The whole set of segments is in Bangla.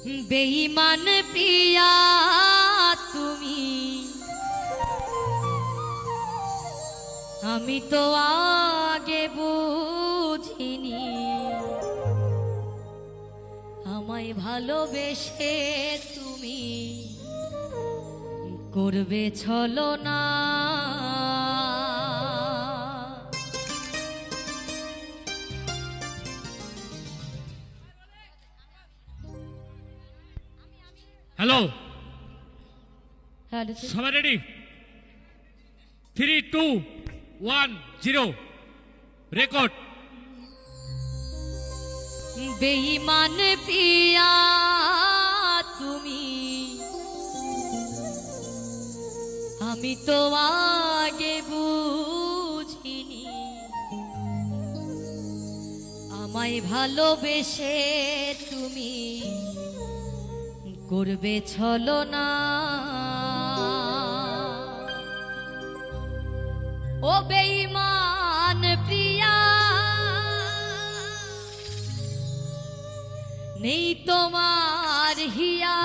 বেঈমান প্রিয়া তুমি, আমি তো আগে বুঝিনি, আমায় ভালোবেসে তুমি করবে ছলনা। হ্যালো, সবাই রেডি? 3, 2, 1, 0 রেকর্ড। বেঈমান প্রিয়া তুমি, আমি তো আগে বুঝিনি, আমায় ভালোবেসে তুমি করবে ছলনা। ও বেঈমান প্রিয়া, নেই তোমার হিয়া।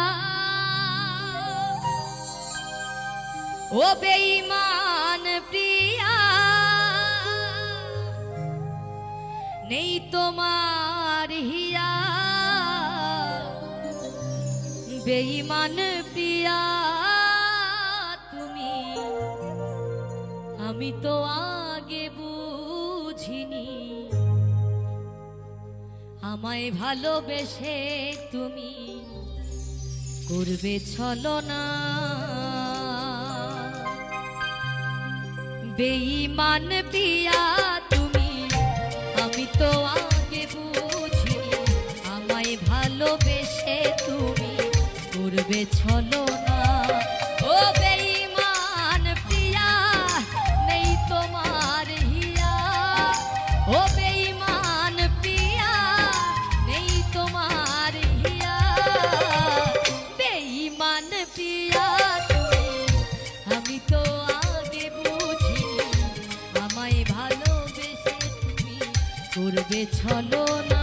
ও বেঈমান প্রিয়া, নেই তোমার হিয়া। বেঈমান প্রিয়া তুমি, আমি তো আগে বুঝিনি, আমায় ভালোবেসে তুমি করবে ছলনা। বেঈমান প্রিয়া তুমি, আমি তো আগে বুঝিনি, আমায় ভালোবেসে তুমি করবে ছলনা। ও বেঈমান প্রিয়া, নেই তোমার হিয়া। ও বেঈমান প্রিয়া, নেই তোমার হিয়া। বেঈমান প্রিয়া তুমি, আমি তো আগে বুঝিনি, আমায় ভালোবেসে তুমি করবে ছলনা।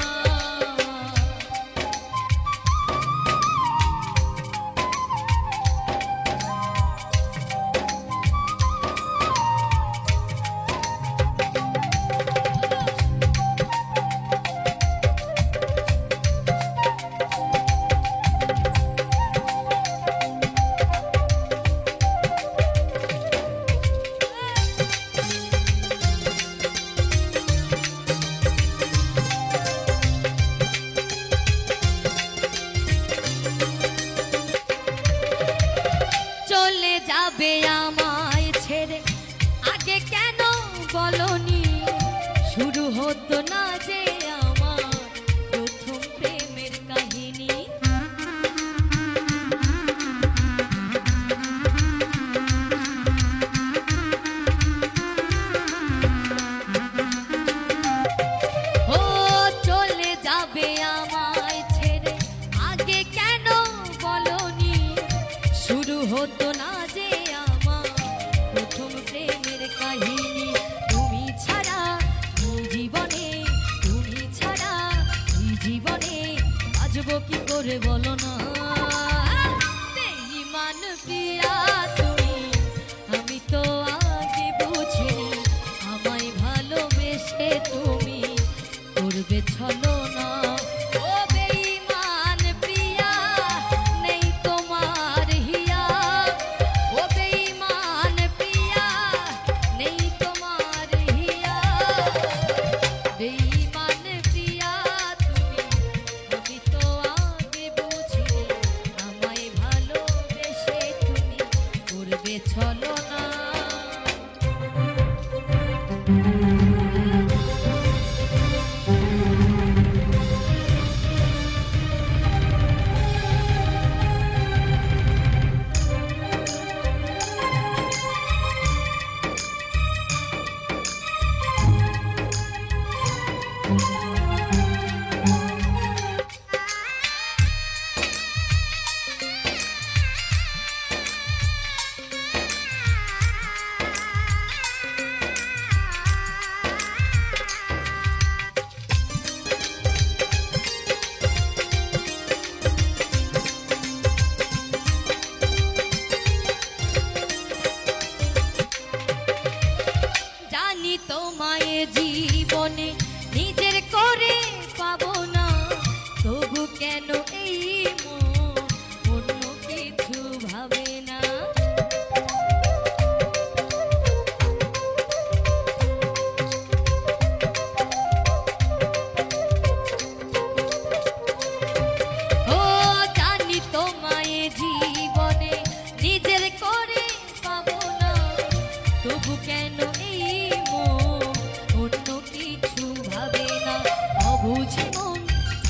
যাবে আমায় ছেড়ে, আগে কেন বলনি? শুরু হতো না যে আমার প্রথম প্রেমের কাহিনী। ও চলে যাবে আমায় ছেড়ে, আগে কেন বলনি? শুরু হতো না যে আমার প্রথম প্রেমের কাহিনী। তুমি ছাড়া জীবনে, তুমি ছাড়া জীবনে বাঁচবো কি করে বলো না? বেঈমান প্রিয়া তুমি, আমি তো আগে বুঝিনি, আমায় ভালোবেসে তুমি করবে ছলনা। ও বেঈমান প্রিয়া, নেই তোমার হিয়া। ও বেঈমান প্রিয়া, নেই তোমার হিয়া। বেঈমান প্রিয়া তুমি, আমি তো আগে বুঝিনি, আমায় ভালোবেসে তুমি করবে ছলনা।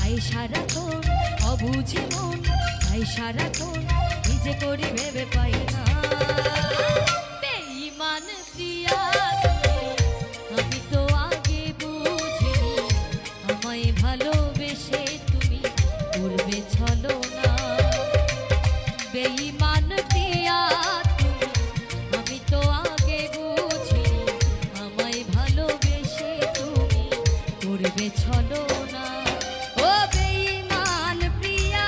তাই সারাক্ষণ অবুঝে মন, তাই সারাক্ষণ নিজে করি ভেবে পাই না। বেঈমান প্রিয়া আমি তো আগে বুঝিনি, আমায় ভালোবেসে তুমি করবে ছলনা। বেঈমান প্রিয়া আমি তো আগে বুঝিনি, আমায় ভালোবেসে তুমি করবে ছলনা। ও বেঈমান প্রিয়া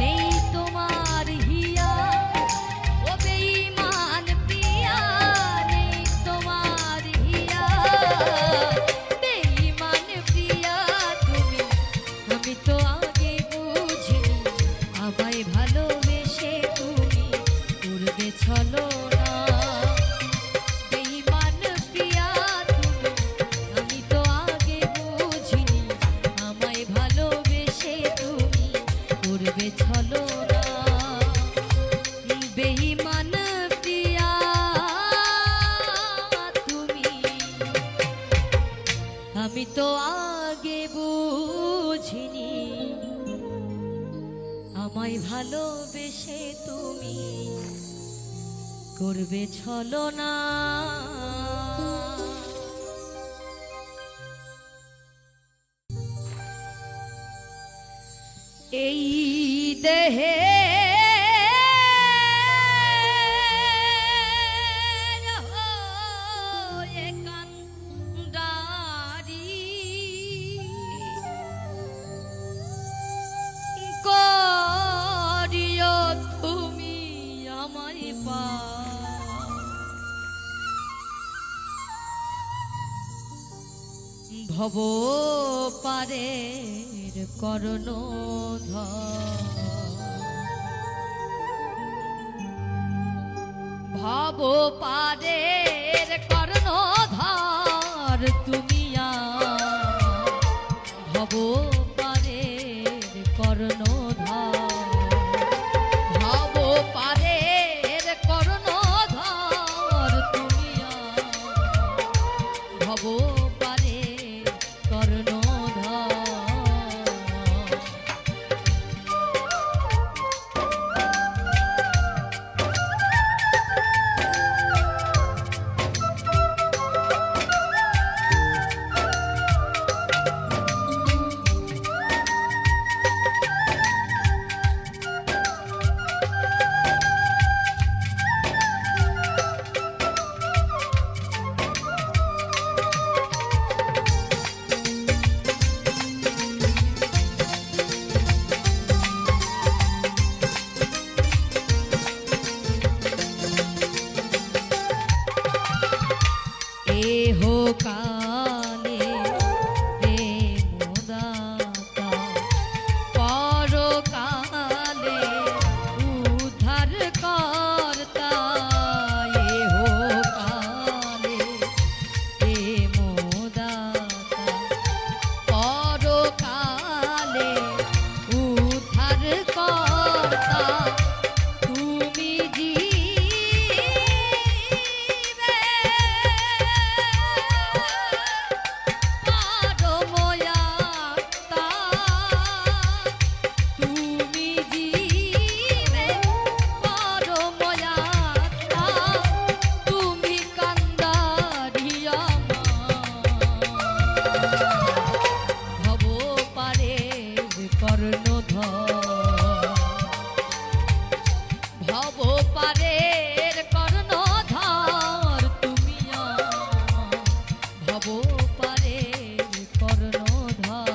নেই তোমার হিয়া, ও বেঈমান প্রিয়া নেই তোমার হিয়া। বেঈমান প্রিয়া তুমি আমি তো আগে বুঝিনি, আমায় ভালোবেসে তুমি করবে ছলনা। বেঈমান প্রিয়া তুমি আমি তো আগে বুঝিনি, আমায় ভালোবেসে তুমি করবে ছলনা। বেঈমান প্রিয়া তুমি আমি তো আগে বুঝিনি, আমায় ভালোবেসে তুমি করবে ছলনা। এই দেহে করিও তুমি আমায় ভব পারের কর্ণধর, ভব পারের কর্ণধর তুমি ভব পারের কর্ণধর, ভব পারের কর্ণধর তুমি ভব পারের কর্ণধর। এহ কালে প্রেমদাতা পরকালে উদ্ধার কর্তা। এহ কালে প্রেমদাতা পরকালে উদ্ধার কর্তা। তুমি ভব পারের কর্ণধর তুমি ভব পারের কর্ণধর।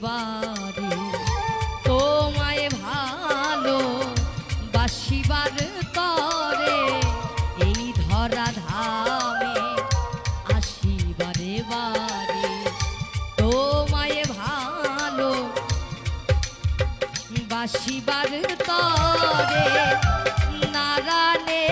বারে তোমায় ভালো বাসিবার তরে এই ধরা ধামে আসিবারে বারে তোমায় ভালো বাসিবার তরে নারায়ণে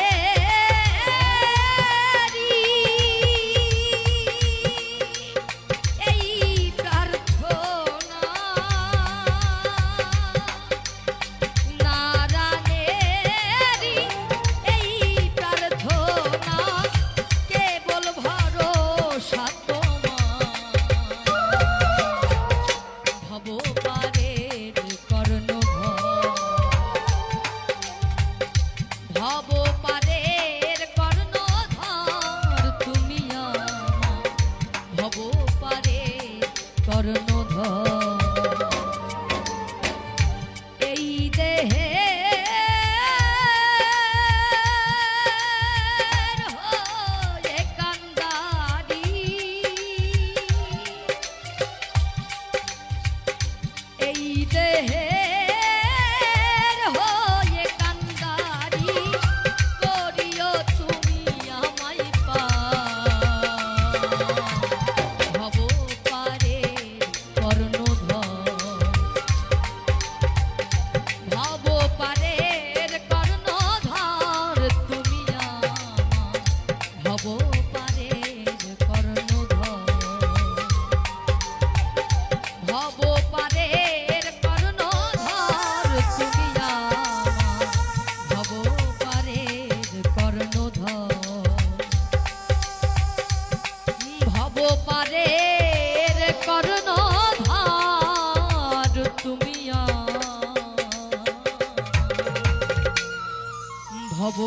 ভব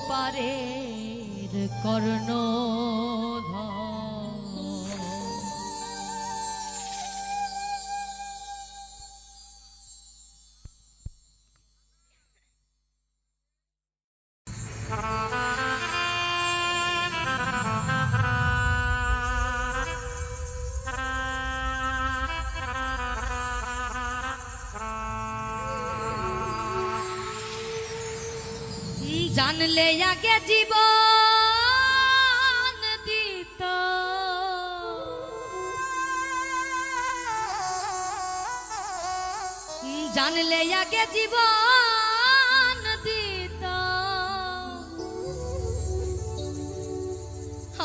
পারের কর্ণধর। জানলে আগে জীবন দিত, জানলে আগে জীবন দিত,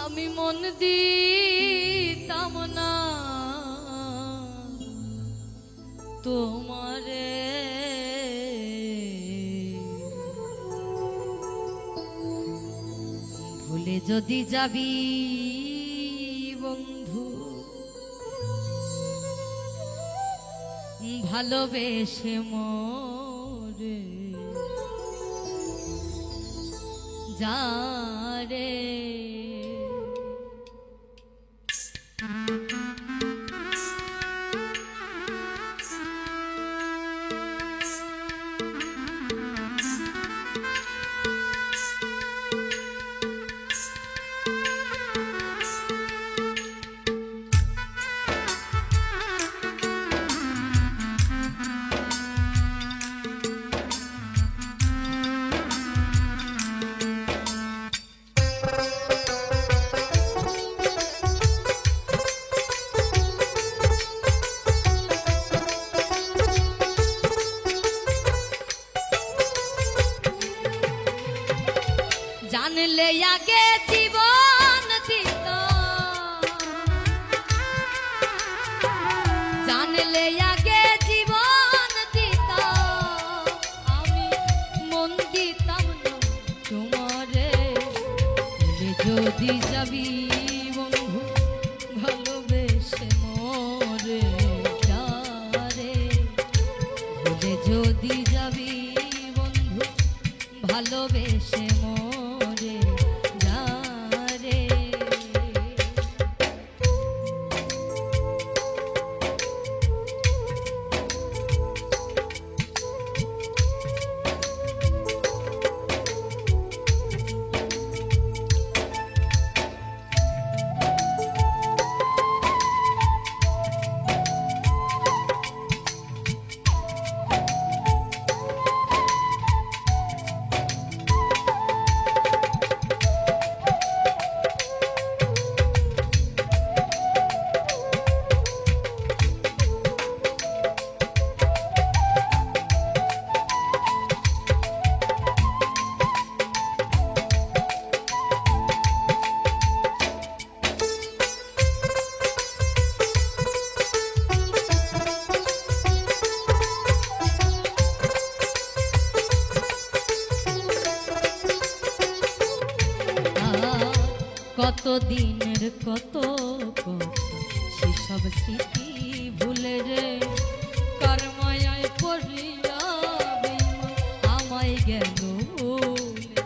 আমি মন দিতাম না তোমারে। ভুলে যদি যাবি বন্ধু, ভালোবেসে মোরে যারে। জানলে আগে জীবন দিত, জানলে আগে জীবন দিত, আমি মন দিতাম না তোমারে। ভুলে যদি যাবি বন্ধু, ভালোবেসে মোরে যারে। ভুলে যদি যাবি বন্ধু, ভালোবেসে মোরে যারে। কত দিনের কত কথা সেসব স্মৃতি ভুলে রে কার মায়ায় পড়িয়া বেঈমান আমায় গেল ভুলে।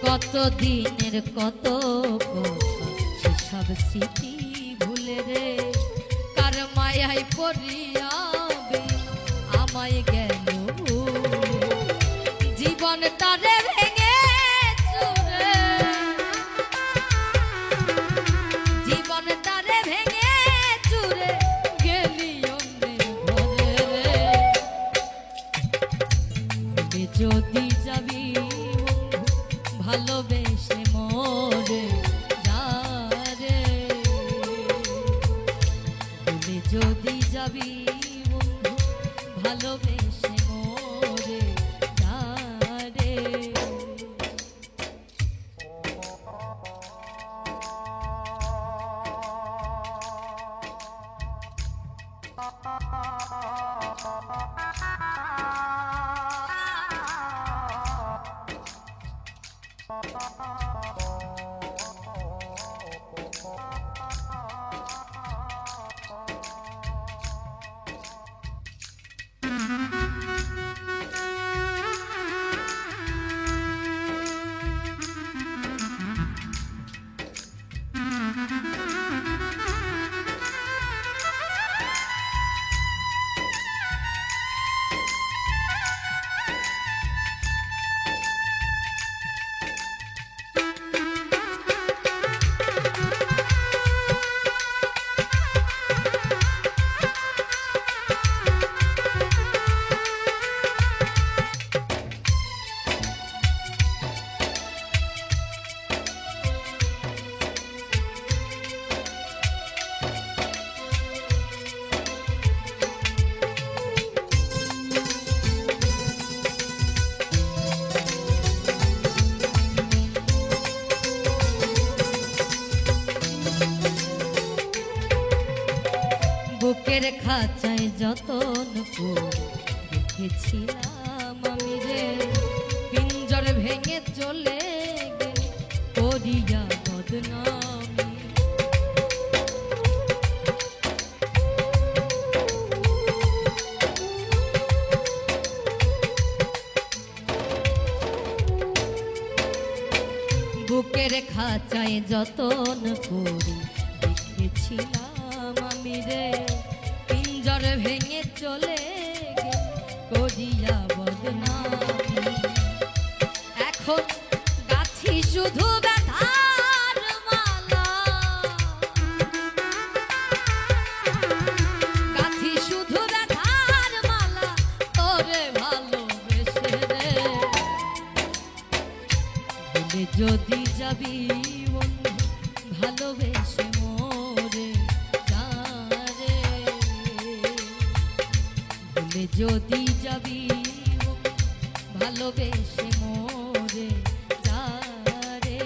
কত দিনের কত কথা সেসব স্মৃতি ভুলে রে কার মায়ায় পড়িয়া বেঈমান আমায় গেল ভুলে। জীবন তারে ভেঙে চুরে জীবন তারে ভেঙে চুরে গেলি অন্যের ঘরে রে। ভুলে যদি যাবি ভালোবেসে মরে যা রে। ভুলে যদি যাবি বন্ধু ভালোবেসে মরে যা রে। বুকের খাঁচায় যতন করে রেখেছিলাম আমি রে পিঞ্জর ভেঙে চলে গেলে করিয়া বদনামি। বুকের খাঁচায় যতন করে রেখেছিলাম আমি রে পিঞ্জর ভেঙে চলে গেলে করিয়া বদনামি। এখন গাছি শুধু ব্যথার মালা গাছি শুধু ব্যথার মালা তোরে ভালোবেসে রে। ভুলে যদি যাবি বন্ধু ভালোবেসে মরে যা রে। ভুলে যদি যাবি ভালোবেসে মরে যা রে।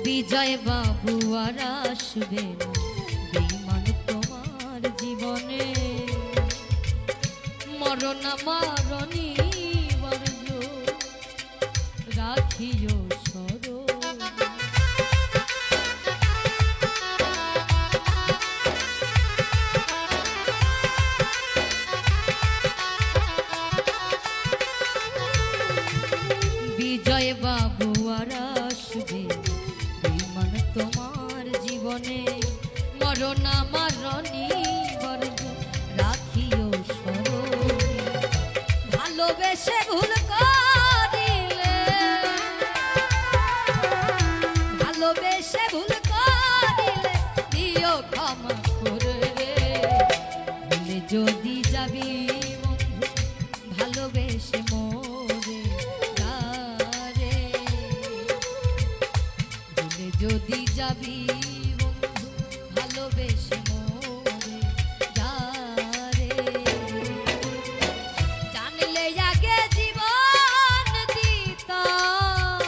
বিজয় বাবু আর আসবে না বেঈমান তোমার জীবনে। মরণ মারণী বর্জ রাখিও স্মরণ। মনে মরণ আমার নিবর্গ রাখিও স্মরণে। ভালোবেসে ভুল করিলে, ভালোবেসে ভুল করিলে দিও ক্ষমা করে। ভুলে যদি যাবি বন্ধু ভালোবেসে মোরে যারে, ভুলে যদি যাবি বন্ধু ভালোবেসে মোরে যারে। জানলে আগে জীবন দিতাম,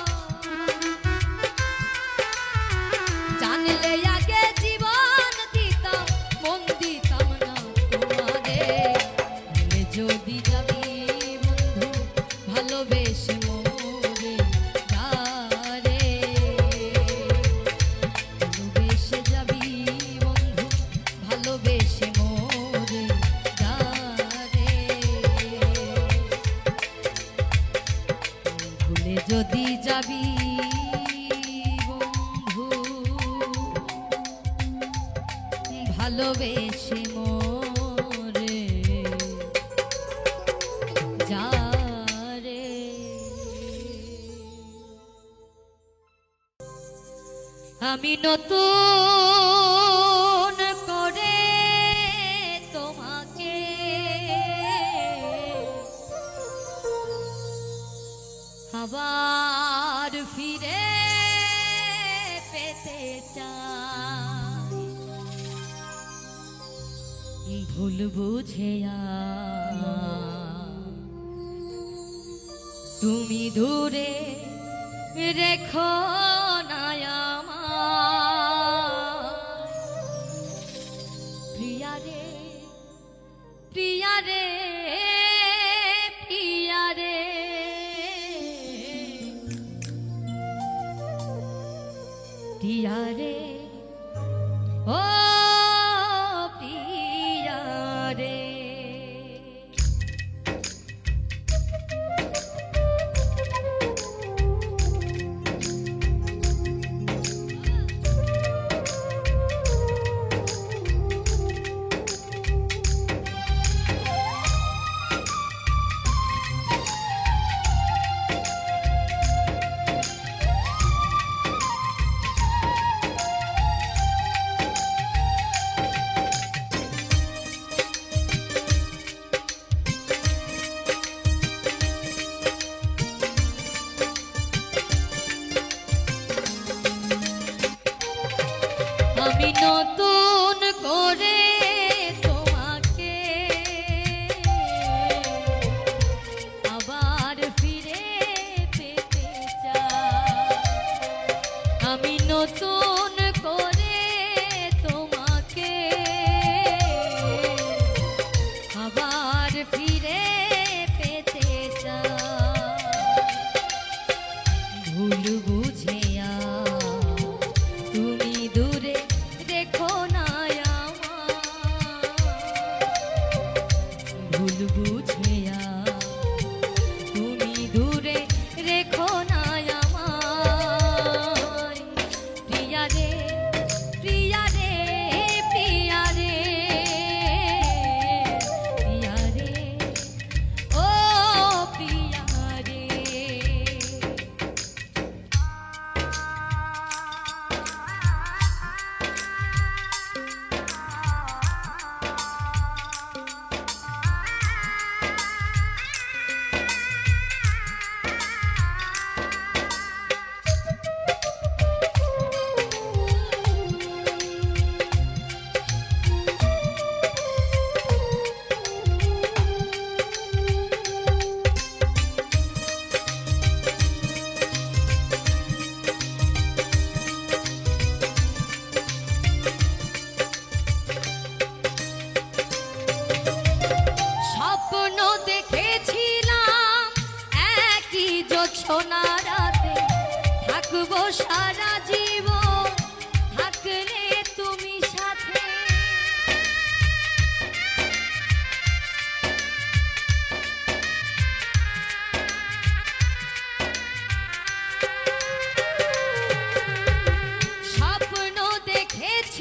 জানলে আগে জীবন দিতাম, মন দিতাম না তোমারে। ভুলে যদি যাবি বন্ধু ভালোবেসে মোরে যারে, ভালোবেসে যাবি বন্ধু ভালোবেসে মোরে যারে। ভুলে যদি যাবি বন্ধু ভালোবেসে মোরে যারে। আমি নতুন করে তোমাকে আবার ফিরে পেতে চাই। ভুল বুঝে তুমি দূরে রেখো না আমায়। প্রিয়া রে, প্রিয়া রে, প্রিয়া রে, প্রিয়া রে, ও প্রিয়া রে। আমি নতুন করে তোমাকে আবার ফিরে পেতে চাই। আমি নতুন করে তোমাকে আবার ফিরে পেতে চাই। ভুল বুঝে তুমি দূরে রেখো না আমায়। ভুল বুঝে তুমি দূরে রেখো না আমায়। প্রিয়া রে, প্রিয়া রে, প্রিয়া রে, প্রিয়া রে, ও প্রিয়া রে। সোনা রাতে থাকবো সারা জীবন, থাকলে তুমি সাথে। স্বপ্ন দেখেছি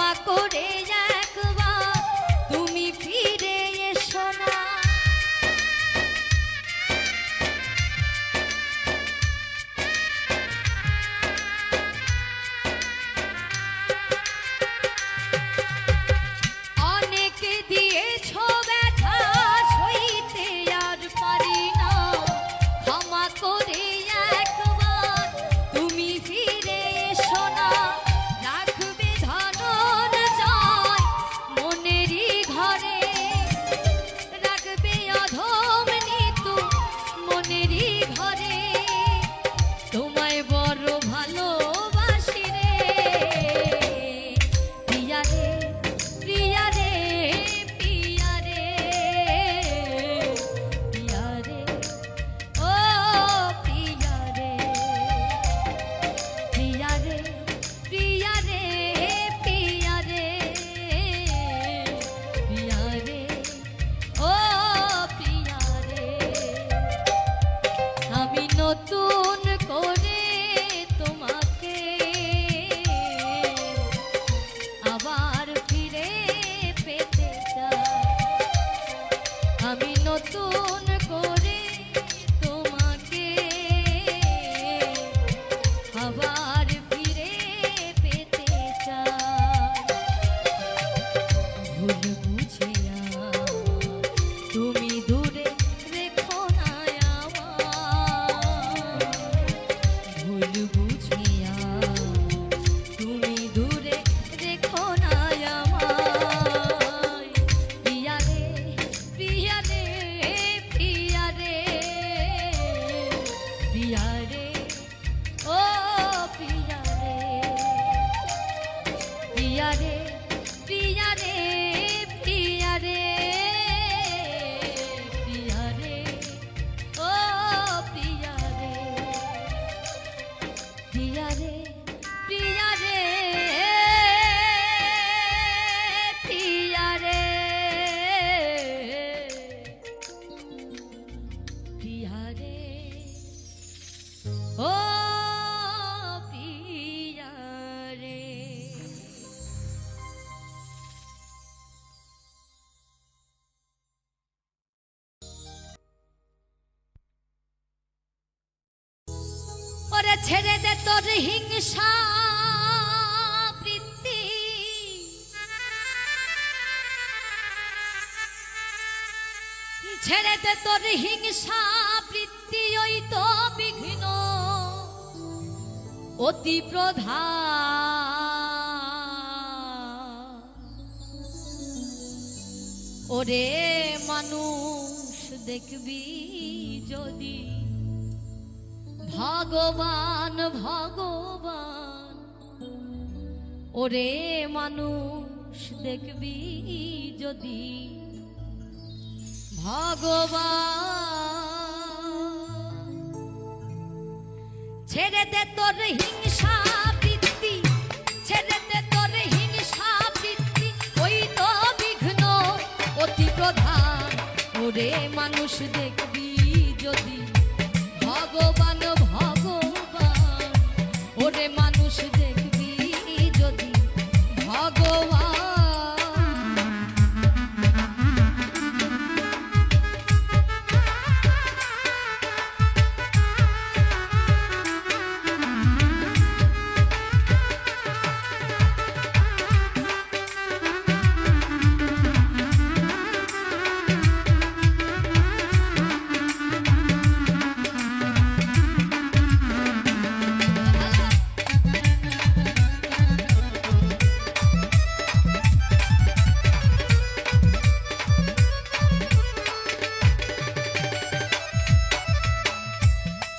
ক্ষমা করে একবার তুমি ফিরে এসো না। অনেকে দিয়েছ ব্যথা সইতে আর পারি না, ক্ষমা করে একবার তুমি ফিরে এসো না। রাখবে ধনঞ্জয় মনেরই ঘরে, রাখবে অধম নিতু মনেরই ঘরে। তোমায় বড় ভালোবাসি রে প্রিয়া রে, প্রিয়া রে, প্রিয়া রে, প্রিয়া রে, ও প্রিয়া রে, প্রিয়া রে, প্রিয়া রে, প্রিয়া রে, প্রিয়া রে, ও প্রিয়া রে। আমি নতুন করে তোমাকে আবার ফিরে পেতে চাই। আমি নতুন করে তোমাকে আবার ফিরে পেতে চাই। ভুল বুঝিয়া তুমি দূরে রেখো না আমায়, ভুল বুঝিয়া তুমি দূরে রেখো না আমায়। প্রিয়া রে, প্রিয়া রে, প্রিয়া রে, প্রিয়া রে, ও প্রিয়া রে, প্রিয়া রে, প্রিয়া রে, প্রিয়া রে, প্রিয়া রে, ও প্রিয়া রে, প্রিয়া রে, প্রিয়া রে, প্রিয়া রে, প্রিয়া রে, ও প্রিয়া রে। ওরে ছেড়ে দে তোর হিংসা বৃত্তি, ছেড়ে দে তোর হিংসা বৃত্তি, ওই তো বিঘ্ন অতি প্রধান। ওরে মানুষ দেখবি যদি ভগবান ভগবান, ওরে মানুষ দেখবি যদি ভগবান। ছেড়ে দে তোর হিংসা বৃত্তি, ছেড়ে দে তোর হিংসা বৃত্তি, ওই তো বিঘ্ন অতি প্রধান। ওরে মানুষ দেখবি যদি ভগবান ভগবান, ওরে মানুষ দেখবি যদি ভগবান।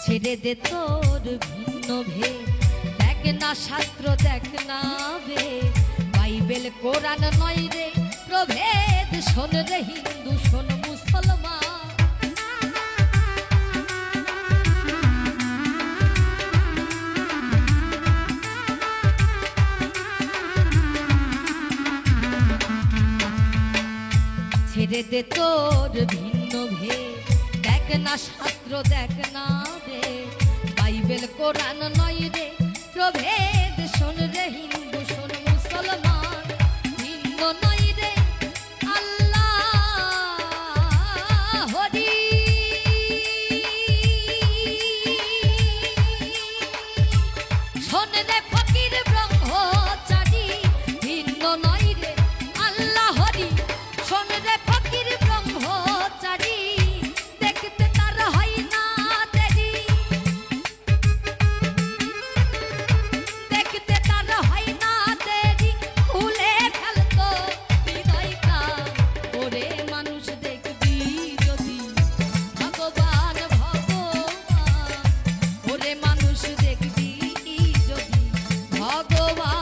ছেড়ে দে তোর ভিন্ন ভেদ, দেখ না শাস্ত্র দেখ না বেদ, বাইবেল কোরআন নয় রে প্রভেদ। শোন রে হিন্দু শোন মুসলমান, ছেড়ে দে তোর ভিন্ন ভেদ, দেখ না শাস্ত্র দেখ না বেদ, বাইবেল কোরআন নয় রে প্রভেদ। শোন রে হিন্দু শোন মুসলমান, নয় রে আল্লাহ হরি শোন রে ফকির ব্রহ্মচারী ভিন্ন নয় রে আল্লাহ হরি শোন রে ফকির ব্রহ্মচারী দেখতে তার হয় না দেরি দেখতে তার হয় না দেরি খুলে ফেলতো হৃদয়টা ওরে মানুষ দেখবি যদি ভগবান ভগবান ওরে মানুষ দেখবি যদি ভগবান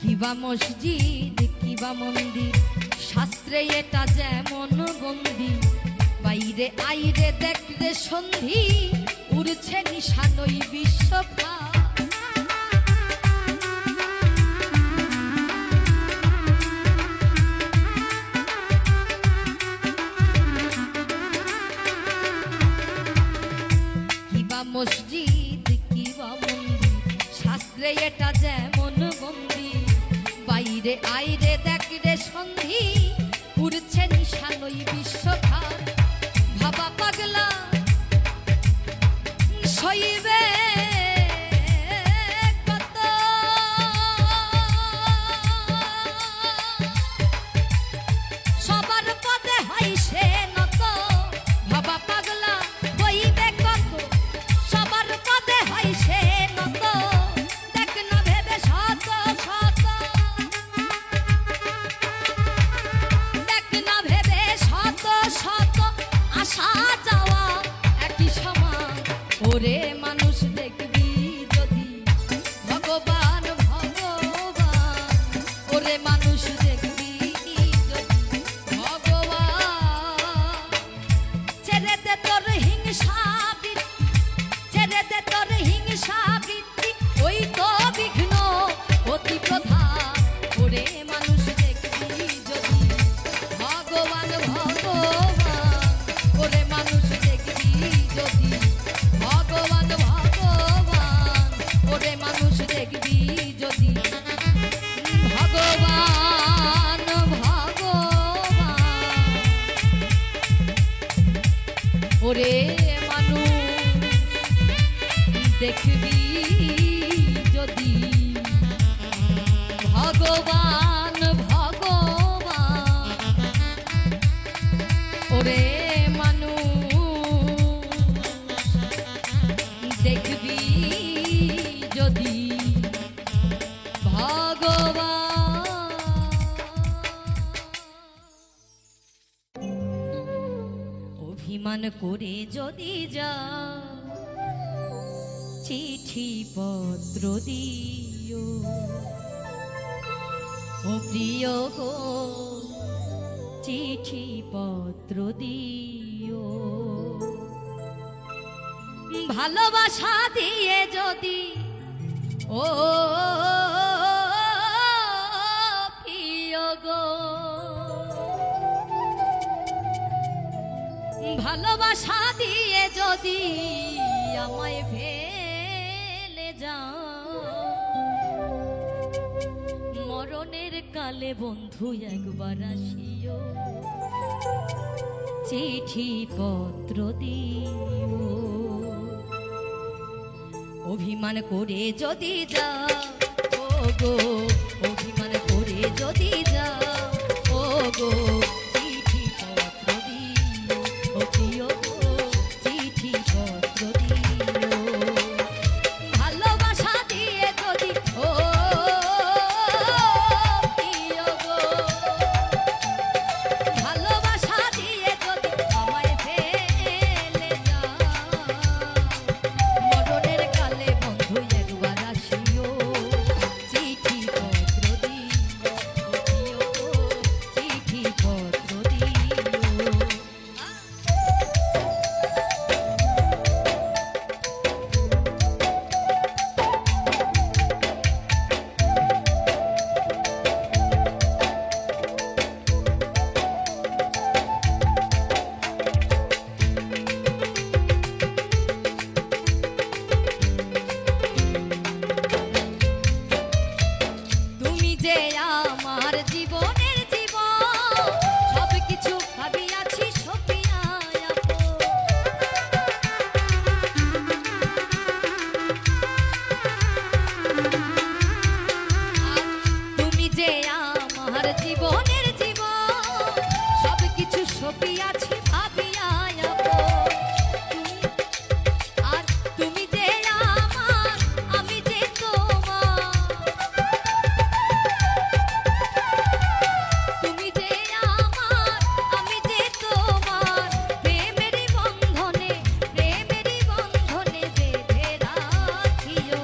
কিবা মসজিদ কিবা মন্দির শাস্ত্রে এটা যেমন বন্দি বাইরে আইরে দেখলে সন্ধি উড়ছে নিশানই বিশ্বভা কিবা মসজিদ কিবা মন্দির শাস্ত্রে এটা যেমন বন্দি বাইরে আইরে দেখলে সন্ধি উড়ছে নিশানই বিশ্বভার ভাবা পাগলা সইবে কত সবার পদে হয় সে নত ভাবা পাগলা বইবে কত সবার পদে হয় সে নত দেখ না ভেবে শত শত দেখ না ভেবে শত শত আসা যাওয়া একই সমান ওরে মানুষ দেখবি যদি ভগবান ভগবান ওরে মানুষ দেখবি যদি ভগবান ছেড়ে দে তোর হিংসা বৃত্তি ছেড়ে দে তোর হিংসা বৃত্তি ওই তো বিঘ্ন অতি প্রধান ওরে মানুষ দেখবি যদি ভগবান ভগবান ওরে মানুষ দেখবি যদি ভগবান ভগবান ওরে মানুষ দেখবি যদি ভগবান ভগবান ওরে মানুষ দেখবি যদি ভগবান ভগবান ওরে মানুষ দেখবি যদি ভগবান অভিমান করে যদি যা চিঠি পত্র দিও ও প্রিয় গো চিঠি পত্র দিও ভালোবাসা দিয়ে যদি ও প্রিয় গো ভালোবাসা দিয়ে যদি আমায় ফেলে যাও মরণের কালে বন্ধু একবার আসিও চিঠি পত্র দিও অভিমান করে যদি যা ও গো অভিমান করে যদি যা ও গো চিঠি পত্র দিও ও প্রিয় গো চিঠি পত্র দিও ভালোবাসা দিয়ে যদি ও যে আমার জীবনের জীবন, সব কিছু ভাবিয়াছি সপিয়া আপন। তুমি যে আমার জীবনের জীবন, সব কিছু সপিয়াছি ভাবিয়া আপন। আর তুমি যে আমার, আমি যে তোমার, তুমি যে আমার, আমি যে তোমার, প্রেমেরই বন্ধনে, প্রেমেরই বন্ধনে বেঁধে রাখিও।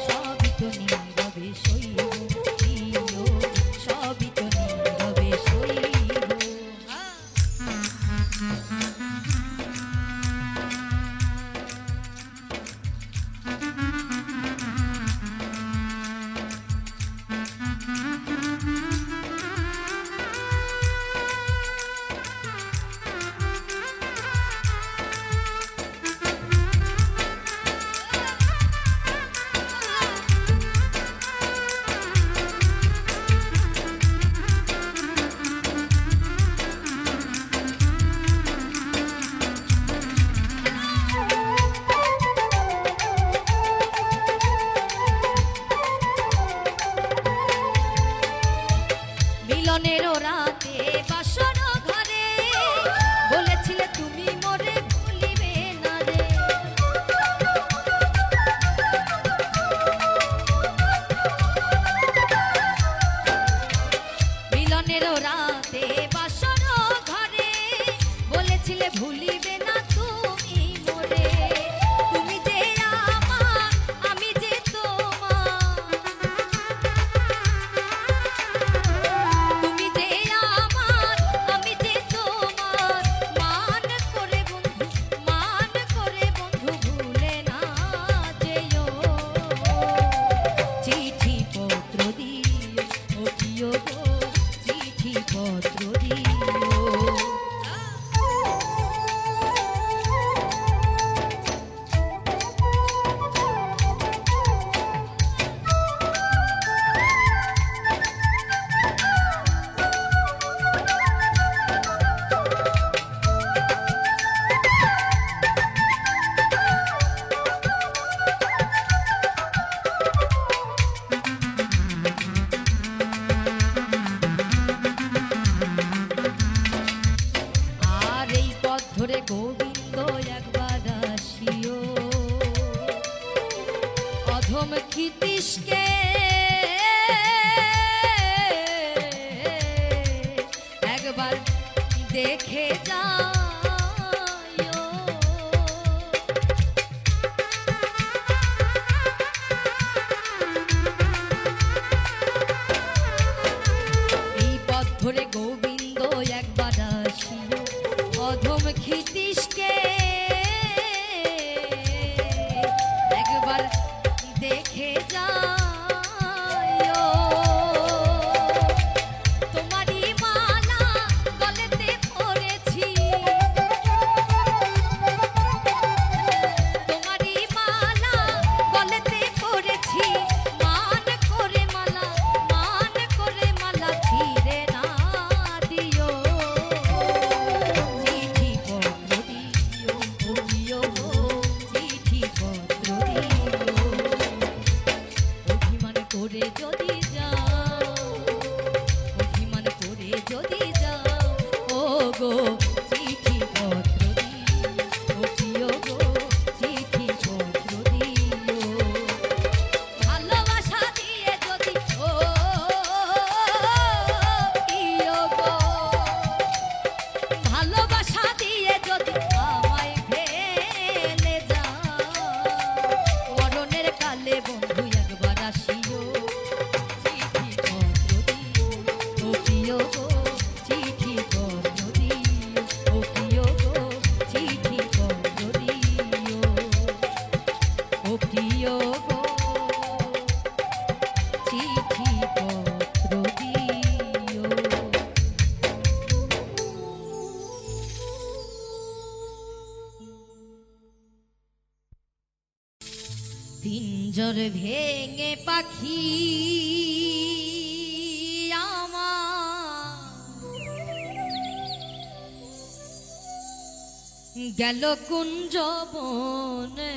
সবই তো নীরবে সইব প্রিয়, সবই তো নীরবে সইব। মিলনের রাতে বাসর ঘরে বলেছিলে তুমি মোরে ভুলিবে না রে। মিলনের রাতে বাসর ঘরে বলেছিলে ভুলিবে না তুমি মোরে। তুমি যে আমার, আমি যে তোমার, তুমি যে আমার, আমি যে তোমার, মান করে বন্ধু, মান করে বন্ধু ভুলে না যেও। চিঠি পত্র দিও ও প্রিয় গো, চিঠি পত্র দিও। আর এই পথ ধরে গোবিন্দ একবার আসিও, অধম ক্ষিতীশকে একবার দেখে যাও। এই পথ ধরে গোবিন্দ একবার আসিও, অধম ক্ষিতীশকে একবার দেখে যাও। তোমারই মালা গলেতে পরেছি, তোমারই মালা গলেতে পরেছি, মান করে মালা, মান করে মালা ছিঁড়ে না দিও। চিঠি পত্র দিও ও প্রিয় গো, চিঠি পত্র দিও। অভিমান করে যদি যাও, অভিমান করে যদি যাও, ও গো চিঠি পত্র দিও ও প্রিয় গো, চিঠি পত্র দিও। ভালোবাসা দিয়ে যদি ও প্রিয় গো, ভালোবাসা দিয়ে যদি আমায় ফেলে যাও, মরণের কালে বন্ধু একবার আসিও। চিঠি পত্র দিও ও প্রিয় গো, চিঠি পত্র দিও ও প্রিয় গো, চিঠি পত্র দিও ও প্রিয় গো, চিঠি পত্র দিও। দিন পিঞ্জর ভেঙে পাখি আমার গেল কুঞ্জ বনে,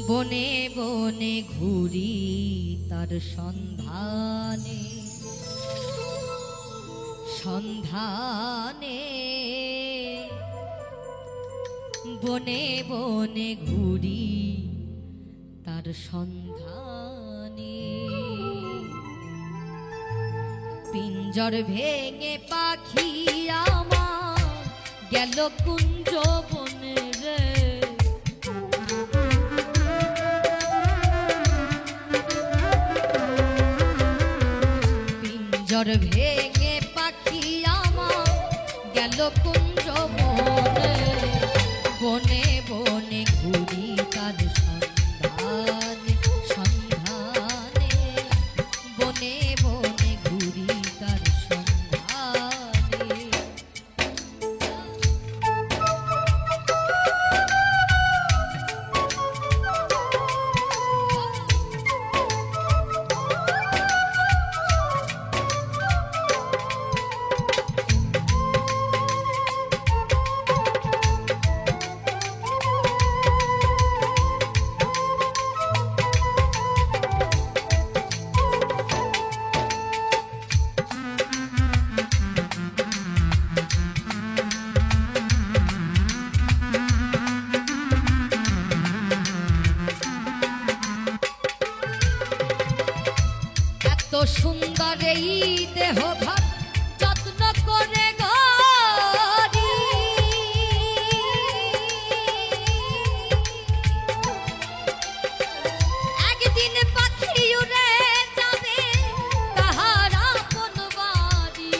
বনে বনে ঘুরি তার সন্ধানে, সন্ধানে বনে বনে ঘুরি তার সন্ধানে। পিঞ্জর ভেঙে পাখি আমার গেল কুঞ্জ বনে রে, পিঞ্জর ভেঙে পাখি আমার গেল কুঞ্জ বনে, বনে বনে ঘুরি তার সন্ধানে, সন্ধানে বনে বনে ঘুরি তার সন্ধানে। এত সুন্দর এই দেহ ঘর যত্ন করে গড়ি, একদিন পাখি উড়ে যাবে তাহার আপন বাড়ি।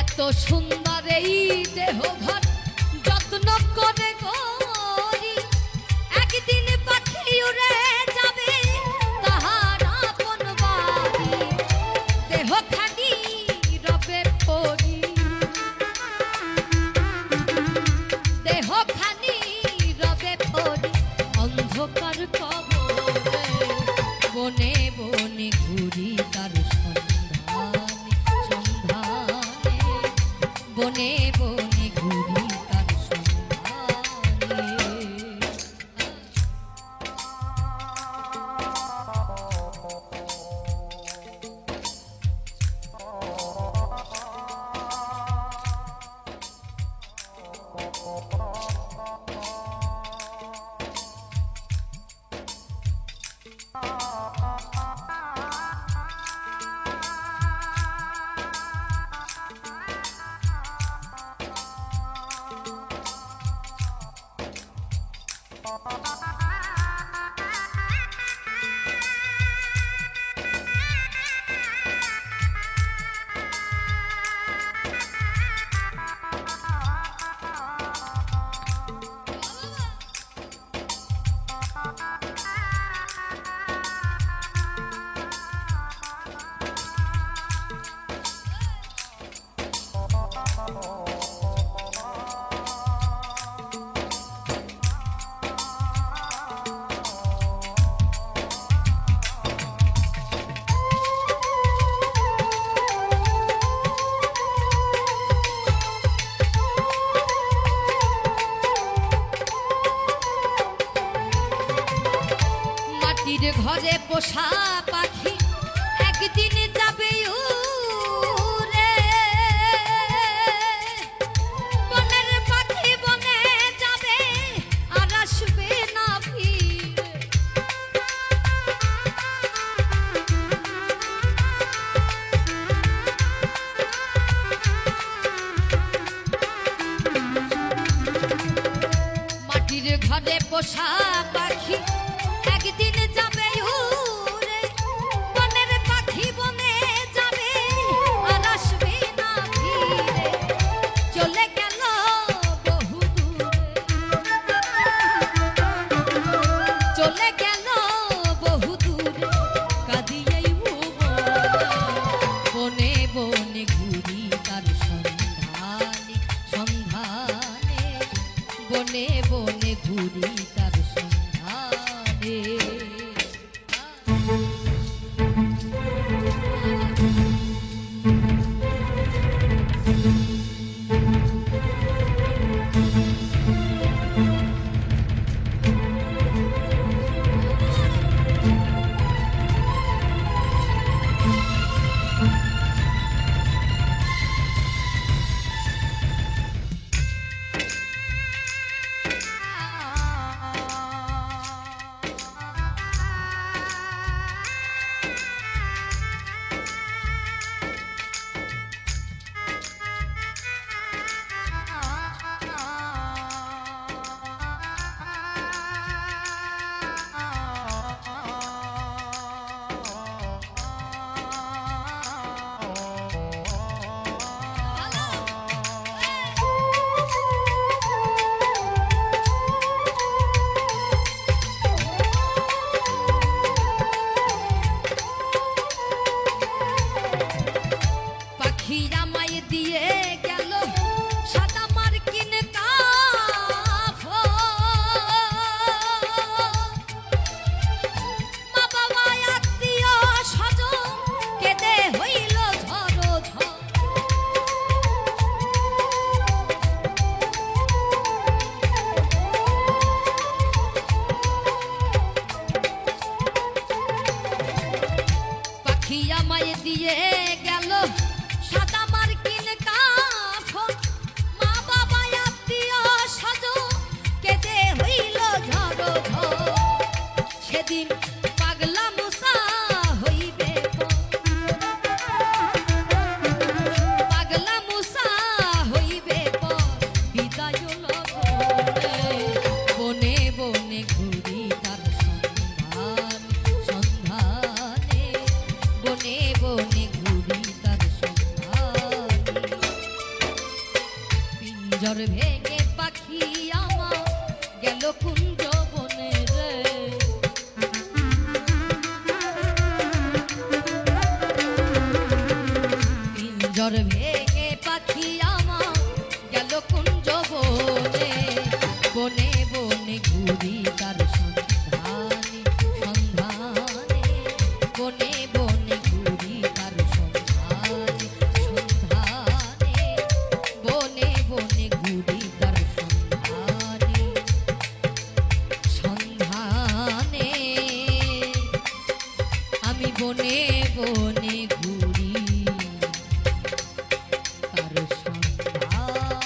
এত সুন্দর এই দেহ ঘর যত্ন করে গড়ি, একদিন পাখি উড়ে যাবে তাহার আপন বাড়ি। দেহ খানি রবে পড়ি, দেহ খানি রবে পড়ি অন্ধকার কবরে, বনে বনে ঘুরি তার সন্ধানে, সন্ধানে বনে বনে ঘুরি তার সন্ধানে। মাটির ঘরে পোষা পাখি একদিন যাবে উড়ে, বনের পাখি বনে যাবে আর আসবে না ফিরে। মাটির ঘরে পোষা পাখি একদিন যাবে উড়ে, বনের পাখি বনে যাবে আর আসবে না ফিরে। চলে গেল বহু দূরে, চলে দিয়ে গেল সাদা মার্কিন কাফন, মা বাবা আত্মীয় স্বজন কেঁদে হইল ঝড় ঝড়। সেদিন পাগলা মুসা হইবে পাগলা মুসা হইবে বিদায় বনে বনে ঘুরি তার সন্ধান সন্ধানে, বনে বনে ঘুরি তার সন্ধানে। পিঞ্জর ভেঙে পাখি আমার গেল কুঞ্জ বনে রে, পিঞ্জর ভেঙে পাখি আমার গেল কুঞ্জ বনে, বনে বনে ঘুরি তার সন্ধানে সন্ধানে, বনে বনে ঘুরি তার সন্ধানে সন্ধানে, বনে বনে ঘুরি তার সন্ধানে সন্ধানে। আমি বনে বনে ঘুরি তার সন্ধানে।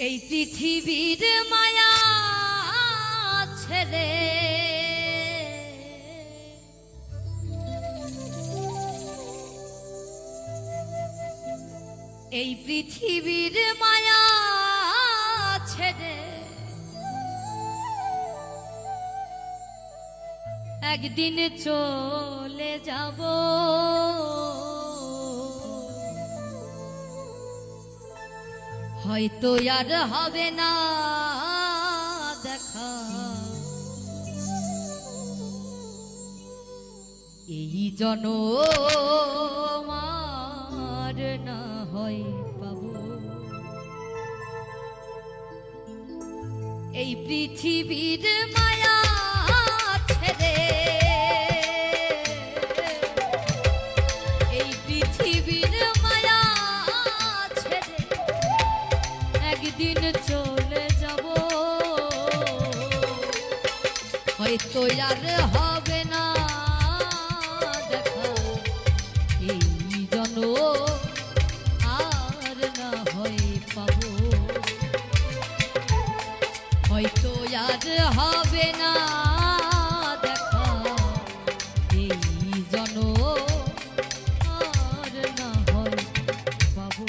এই পৃথিবীর মায়া ছেড়ে এই পৃথিবীর মায়া ছেড়ে একদিন চলে যাব, হয়তো আর হবে না দেখা, এই জনম আর না হয় পাবো। এই পৃথিবীর মায়া ছেড়ে এই পৃথিবীর মায়া ছেড়ে একদিন চলে যাব, হয়তো আর হবে না দেখা, এই জনম আর না হয় পাবো, হয়তো আর হবে না দেখা, এই জনম আর না হয় পাবো।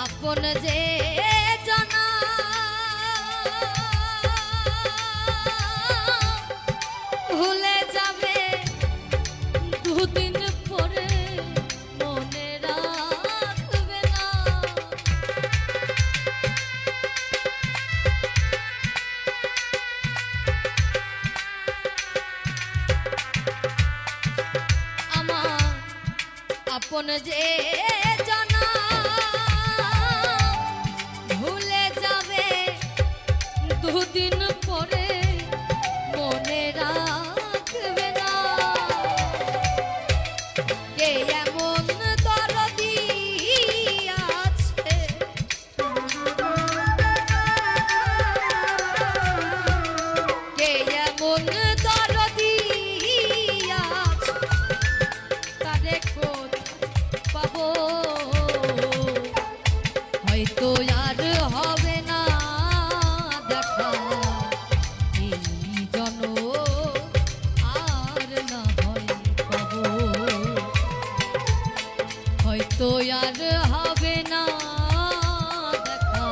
আপন যে জানা ভুলে যাবে দুদিন পরে, মনে রাখবে না। আমার আপন যে জানা ভুলে যাবে দুদিন পরে, মনে রাখবে না। কে এমন দরদি আছে, কে এমন দরদি আছে, তারে কোথায় পাবো, হয়তো আর হবে না দেখা, এই জনম আর না হয় পাবো, হয়তো আর হবে না দেখা,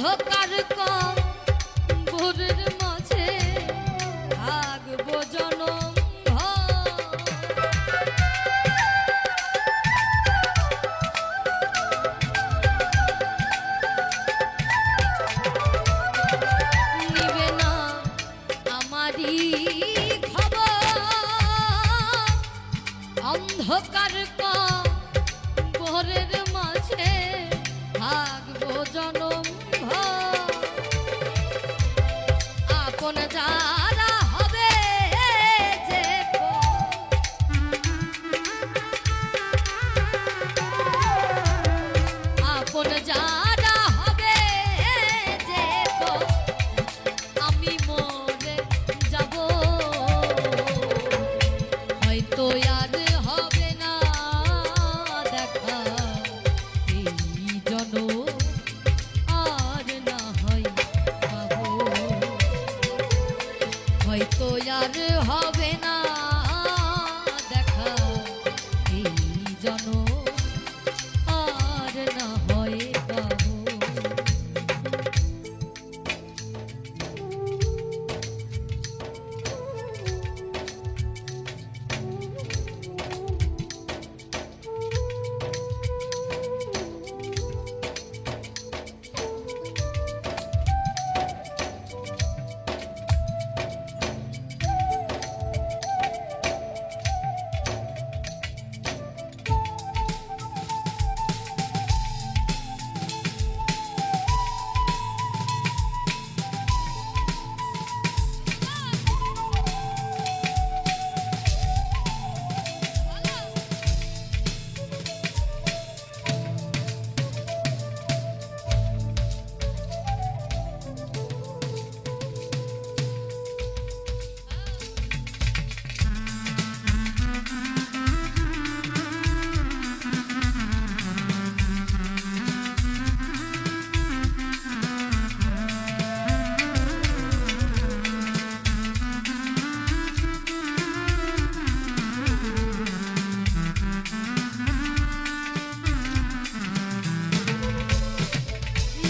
অন্ধকার কম ভোরের মাঝে থাকবো জনম নিবে না আমারই খবর অন্ধকার কম ভোরের মাঝে থাকবো জনম আপন যারা হবে যে আপন যারা হবে যে আমি মরে যাব হয়তো আর হবে না দেখা এই জনম আর না হয় পাবো হয়তো আর হবে না দেখা এই জনম আর না হয় পাবো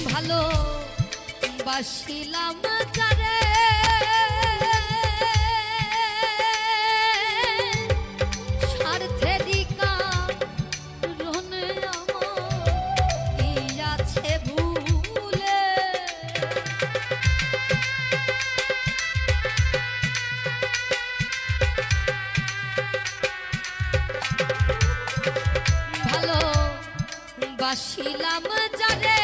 ভালো বাসিলাম যারে স্বার্থেরই কারণে আমার কি আছে ভুলে ভালো বাসিলাম যারে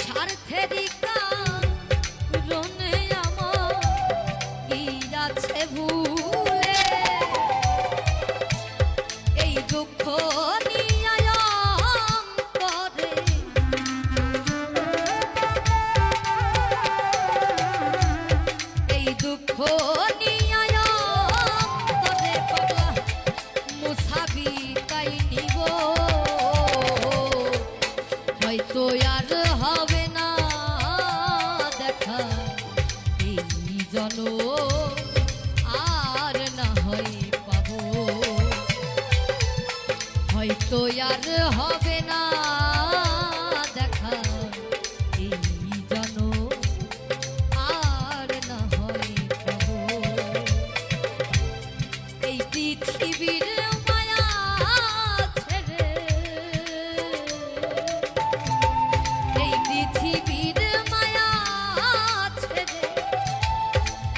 স্বার্থেরই কারণে আমার কি আছে ভুলে এই দুঃখ নিয়ে অন্তরে এই দুঃখ নিয়ে অন্তরে পাগলা মুসাবি তাই নিব হয়তো আর হবে না দেখা এই জনম আর না হয় পাবো হয়তো আর হবে না দেখা এই জনম আর না হয় পাবো এই পৃথিবীর মায়া ছেড়ে এই পৃথিবীর মায়া ছেড়ে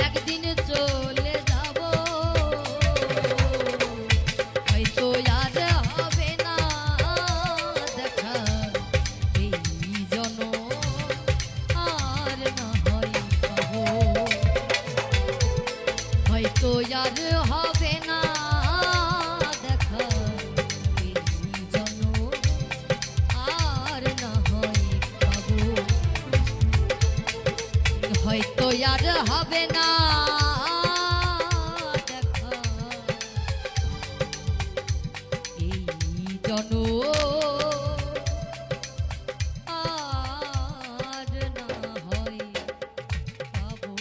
একদিন চলে যাব হয়তো আর হবে না দেখা এই জনম আর না হয় পাবো হয়তো আর হবে না দেখা এই জনম আর না হয় পাবো হয়তো আর হবে না দেখা এই জনম আর না হয় পাবো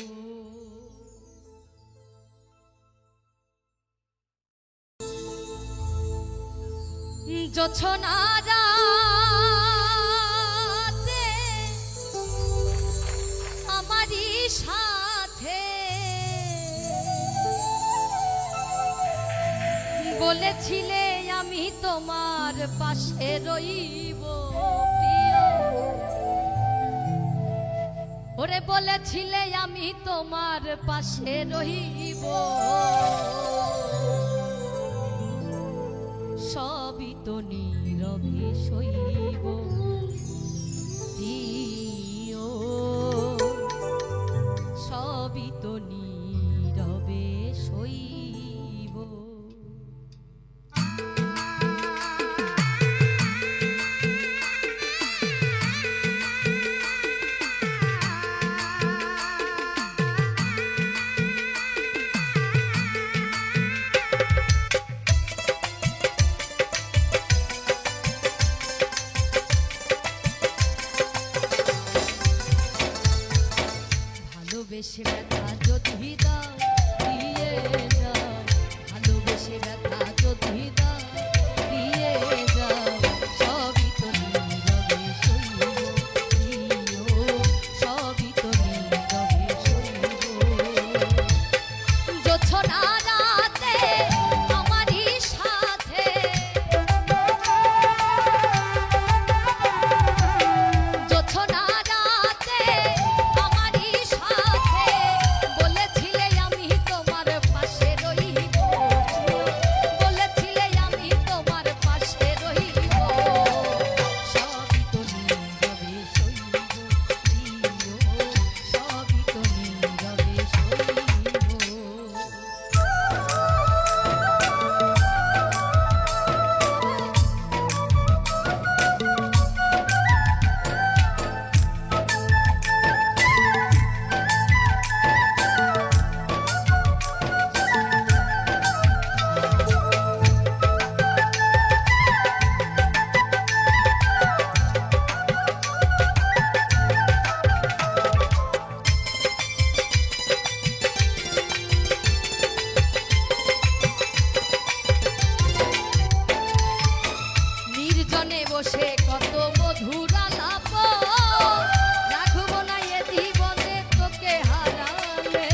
জোছনারা বলেছিলে আমি তোমার পাশে রইব প্রিয়, ওরে বলেছিলে আমি তোমার পাশে রইব, সবই তো নীরবে সইব প্রিয়, সবই তো নীরবে সইব। ভালোবেসে ব্যথা যদি দাও দিয়ে যাও, ভালোবেসে ব্যথা যদি দাও দিয়ে যাও, সবই তো নীরবে সইব প্রিয়, সবই তো নীরবে সইব। জোছনা রাতে আমারই সাথে, জোছনা বসে কত মধুর আলাপ, রাখবো না এ জীবনে তোকে হারালে,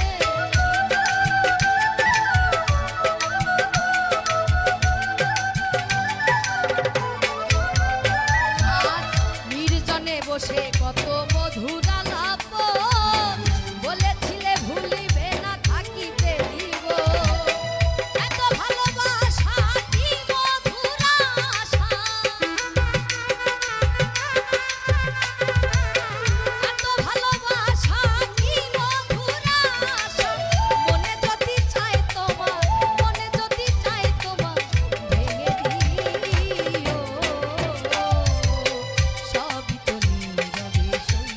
আর নির্জনে বসে কত মধুর আলাপ, বলেছিলে ভুলিবে না থাকিতে দিব, এত ভালোবাসা কি মধুর আশা, এত ভালোবাসা কি মধুর আশা, মনে যদি চাই তোমার, মনে যদি চাই তোমার ভেঙে দিও, সবই তো নীরবে সইব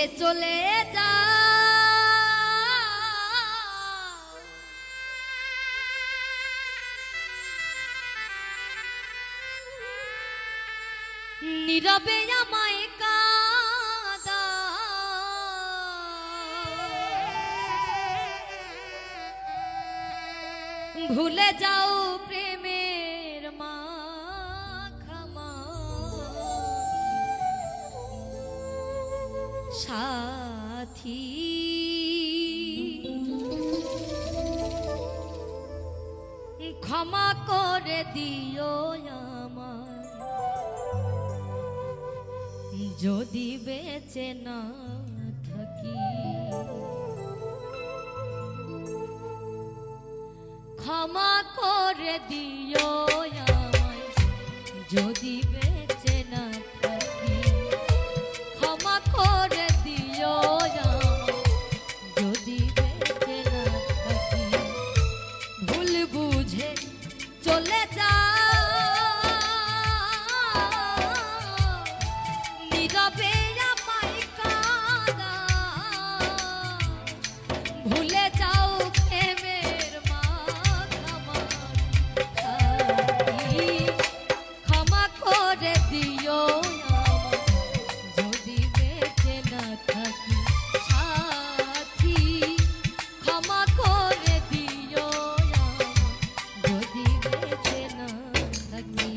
ভুলে চলে যা নীরবে আমায় কাঁদা ভুলে যাও প্রেমের মাখামা সাথী ক্ষমা করে দিও আমায় যদি বেঁচে না থাকি ক্ষমা করে দিও আমায় যদি বেঁচে না থাকি ক্ষমা করে দিও আমায় যদি বেঁচে না থাকি ভুল বুঝে চলে যা নীরবে আমায় কাঁদা ভুলে যাও প্রেমের মাখামাখি ক্ষমা করে দিও যদি বেঁচে না থাকি সাথী ক্ষমা করে দিও যদি বেঁচে না থাকি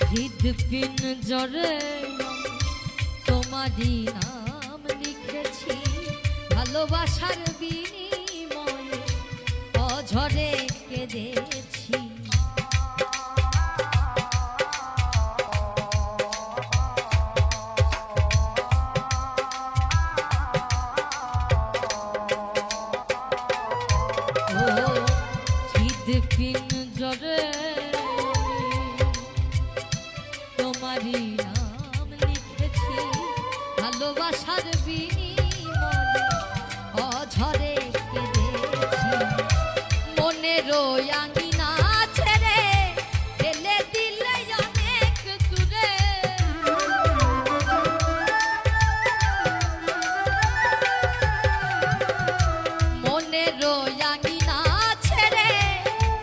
হৃদপিন জরে তোমারই নাম লিখেছি ভালোবাসার বিনিময়ে অঝরে কেঁদেছি ও হৃদপিন জরে তোমারই নাম লিখেছি ভালোবাসার বিনিময়ে অঝরে কেঁদেছি মনেরও আঙিনা ছেড়ে ফেলে দিলে অনেক দূরে মনেরও আঙিনা ছেড়ে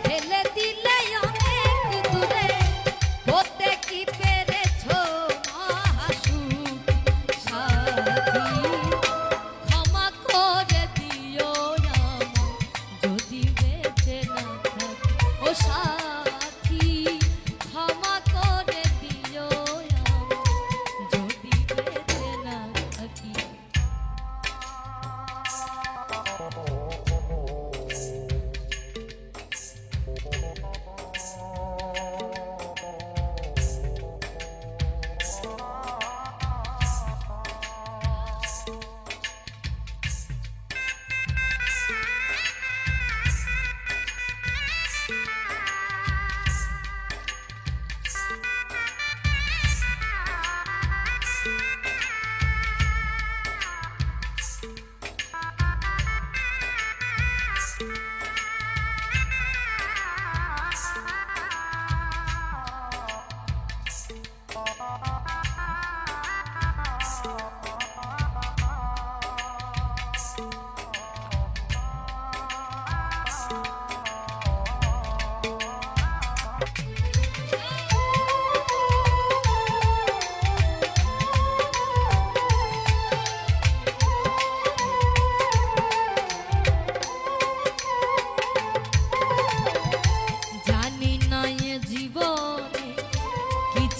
ফেলে দিলে অনেক দূরে হতে কি পেরেছো মহাসুখ সাথী ক্ষমা করে দিও আমায় যদি বেঁচে না থাকি ও সাথী ক্ষমা করে দিও আমায় যদি বেঁচে না থাকি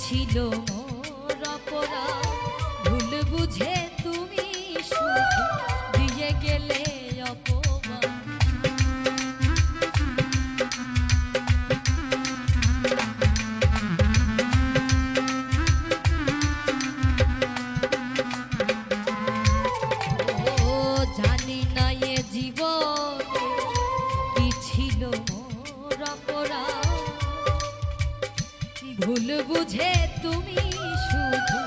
ছিল মোর অপরাধ, ভুল বুঝে তুমি শুধু দিয়ে গেলে অপমান। ভুল বুঝে তুমি শুধু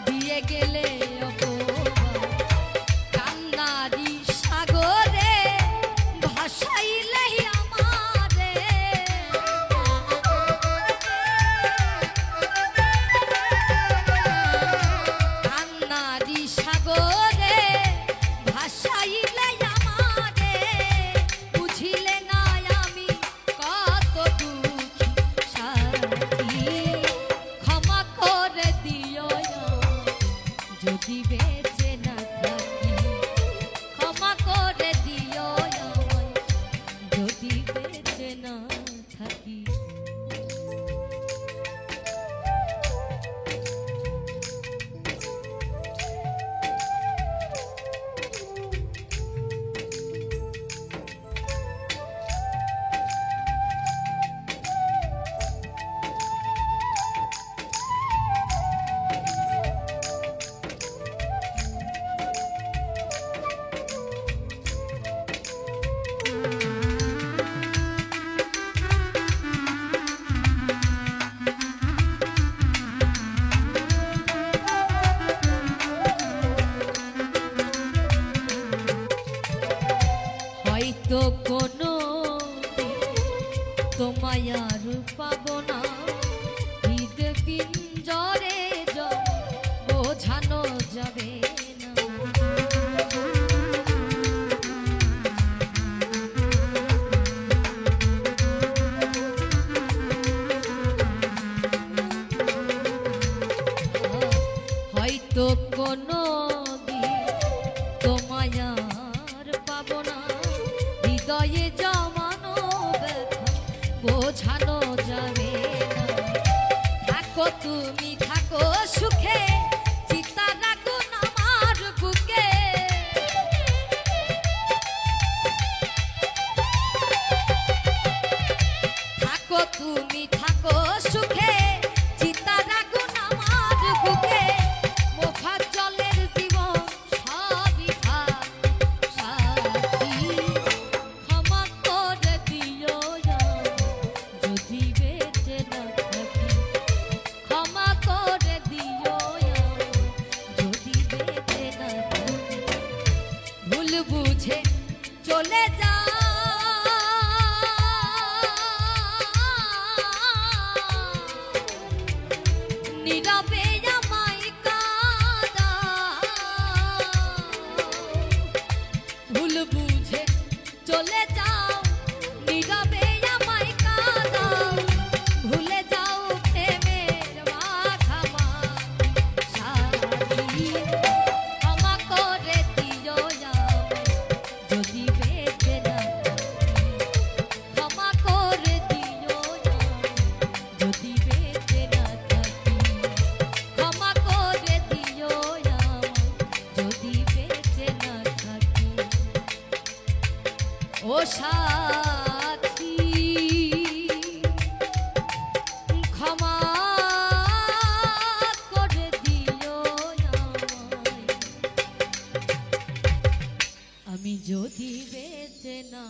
দিয়ে গেলে অপমান, কান্নারি সাগরে ভাসাইলে আমারে। কান্নারি সাগরে ভাসাইলে আমারে, বুঝিলে না আমি কত দুঃখী সাথী। ক্ষমা করে দিও যদি বেঁচে না থাকি, ক্ষমা করে দিও যদি বেঁচে না থাকি। হয়তো কোনো তোমায় আর পাবো না, হৃদ পিঞ্জরে বোঝানো যাবে না। হয়তো কোনো তোমায় আর পাবো না, হৃদয়ে জমানো ব্যথা বোঝানো যাবে না। থাকো তুমি থাকো সুখে, চিতা রাখুন আমার বুকে। থাকো তুমি থাকো সুখে, চিতা রাখুন আমার বুকে। মোফাত জলের জীবন সবই ভাগ সাথী। ক্ষমা করে দিও যদি বেঁচে না থাকি, ক্ষমা করে দিও যদি বেঁচে না থাকি। ভুল বুঝে চলে যা, নীরবে আমায় কাঁদাও। ভুল বুঝে চলে যাও, নীরবে আমায় কাঁদাও। ভুলে যাও প্রেমের মাখামাখি সাথী। ক্ষমা করে দিও যদি বেঁচে না থাকি, ক্ষমা করে দিও যদি বেঁচে না থাকি। ক্ষমা করে দিও যদি বেঁচে না থাকি। ও সাথী ক্ষমা করে দিও আমি যদি বেঁচে না